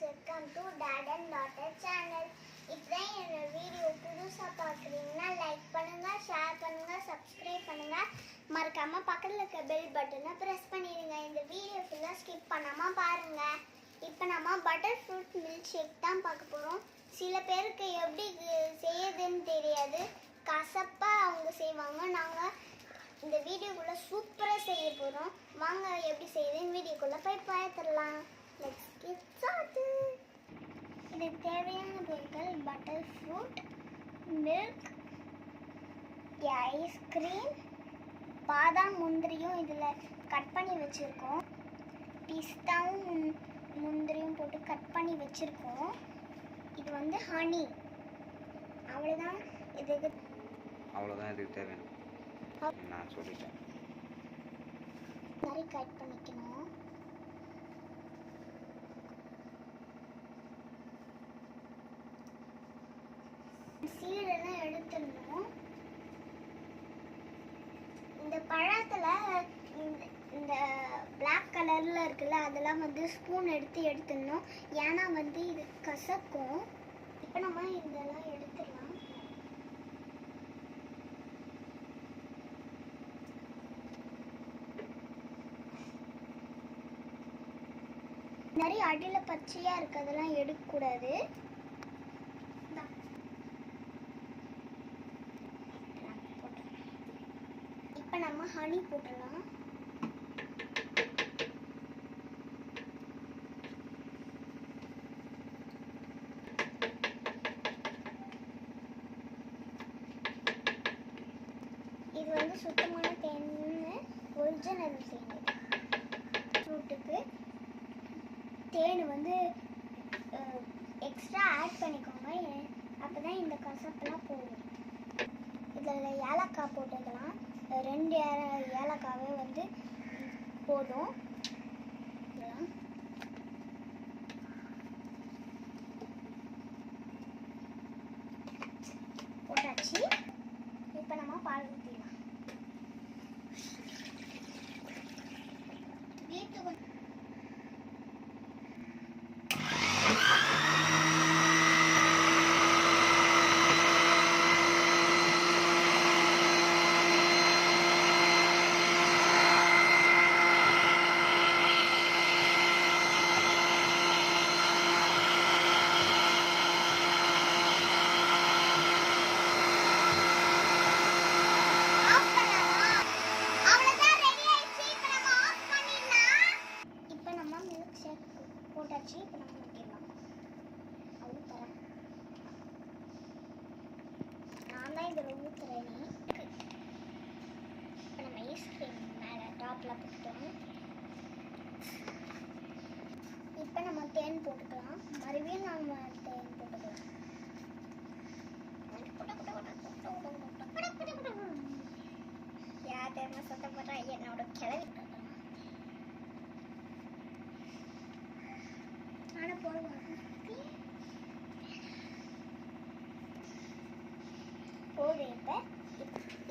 Welcome to dot and daughter channel. இப்போ என்னோட video புதுசாக பார்க்குறீங்கன்னா லைக் பண்ணுங்கள், ஷேர் பண்ணுங்கள், சப்ஸ்கிரைப் பண்ணுங்கள். மறக்காமல் பக்கத்தில் இருக்க பெல் பட்டனை ப்ரெஸ் பண்ணிடுங்க. இந்த வீடியோ ஃபுல்லாக ஸ்கிப் பண்ணாமல் பாருங்கள். இப்போ நம்ம பட்டர் ஃப்ரூட் மில்க் ஷேக் தான் பார்க்க போகிறோம். சில பேருக்கு எப்படி செய்யுதுன்னு தெரியாது, கசப்பாக அவங்க செய்வாங்க. நாங்கள் இந்த வீடியோக்குள்ளே சூப்பராக செய்ய போகிறோம். வாங்க எப்படி செய்யுதுன்னு வீடியோக்குள்ளே போய் பார்த்துடலாம். Let's get started. இதுக்கு தேவையான பொருட்கள் பட்டர் ஃப்ரூட், மில்க், ஐஸ்கிரீம், பாதாம் முந்திரியும் இதில் கட் பண்ணி வச்சுருக்கோம். பிஸ்தாவும் முந்திரியும் போட்டு கட் பண்ணி வச்சுருக்கோம். இது வந்து ஹனி. அவ்வளோதான் இதுக்கு தேவையான. நான் சொல்லிட்டேன். மாதிரி கட் பண்ணிக்கணும். சீடெல்லாம் எடுத்துடணும். இந்த பழத்தில் இந்த பிளாக் கலரில் இருக்குல்ல, அதெல்லாம் வந்து ஸ்பூன் எடுத்துடணும். ஏன்னா வந்து இது கசக்கும். இப்போ நம்ம இதெல்லாம் எடுத்துடலாம். நிறைய அடியில் பச்சையாக இருக்குது, அதெல்லாம் எடுக்கக்கூடாது. இப்போ நம்ம ஹனி போட்டுடலாம். இது வந்து சுத்தமான தேன், ஒரிஜினல் தேன். ஃப்ரூட்டுக்கு தேன் வந்து எக்ஸ்ட்ரா ஆட் பண்ணிக்கோங்க, அப்போ தான் இந்த கசப்பெல்லாம் போகும். இதில் ஏலக்காய் போட்டுக்கலாம். 2 ஏலக்காவே வந்து போதும். போட்டாச்சு. இப்போ நம்ம பால் ஊற்றிடலாம். வீட்டுக்கு போட்டாச்சு. இப்போ நம்ம ஊற்றிடலாம். ஊற்றுறேன். நான் தான் இதில் ஊற்றுறேன். இப்போ நம்ம ஐஸ்கிரீம் மேலே டாப்பில் போட்டுட்டோம். இப்போ நம்ம தேன் போட்டுக்கலாம். மறுபடியும் நம்ம தேன் போட்டுக்கலாம். யார் தேர்மா சத்தம் போட்டா என்னோட கிளவி போடு.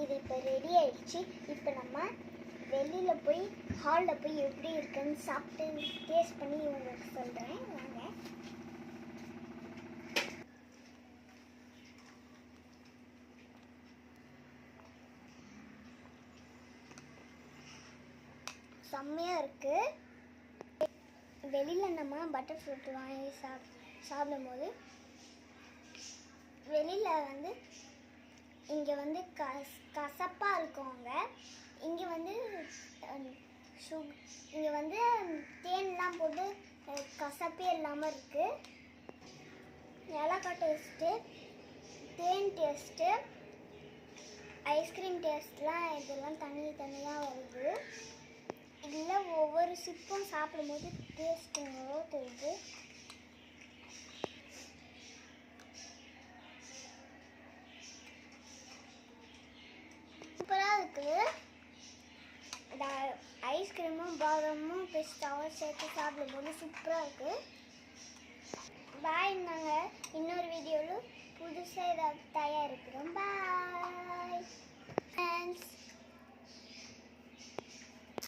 இது இப்போ ரெடி ஆயிடுச்சு. இப்போ நம்ம வெளியில் போய் ஹாலில் போய் எப்படி இருக்குன்னு சாப்பிட்டு டேஸ்ட் பண்ணி உங்களுக்கு சொல்கிறேன். வாங்க. செம்மையாக இருக்குது. வெளியில் நம்ம பட்டர் ஃப்ரூட் வாங்கி சாப்பிடும்போது வெளியில் வந்து இங்கே வந்து கசப்பாக இருக்குங்க. இங்கே வந்து இங்கே வந்து தேன்லாம் போட்டு கசப்பே இல்லாமல் இருக்குது. ஏலக்காய் டேஸ்ட்டு, தேன் டேஸ்ட்டு, ஐஸ்கிரீம் டேஸ்ட்லாம் இதெல்லாம் தனியாக வருது. இதில் ஒவ்வொரு சிப்பும் சாப்பிடும்போது டேஸ்ட்டுங்களோ தெரியுது. சூப்பராக இருக்குது. இந்த ஐஸ்கிரீமும் பாதாமும் பிஸ்தாவும் சேர்த்து சாப்பிடும்போது சூப்பராக இருக்குது. பாய். நாங்கள் இன்னொரு வீடியோவில் புதுசாக ஏதாவது தயாரிக்கிறோம். Bye friends.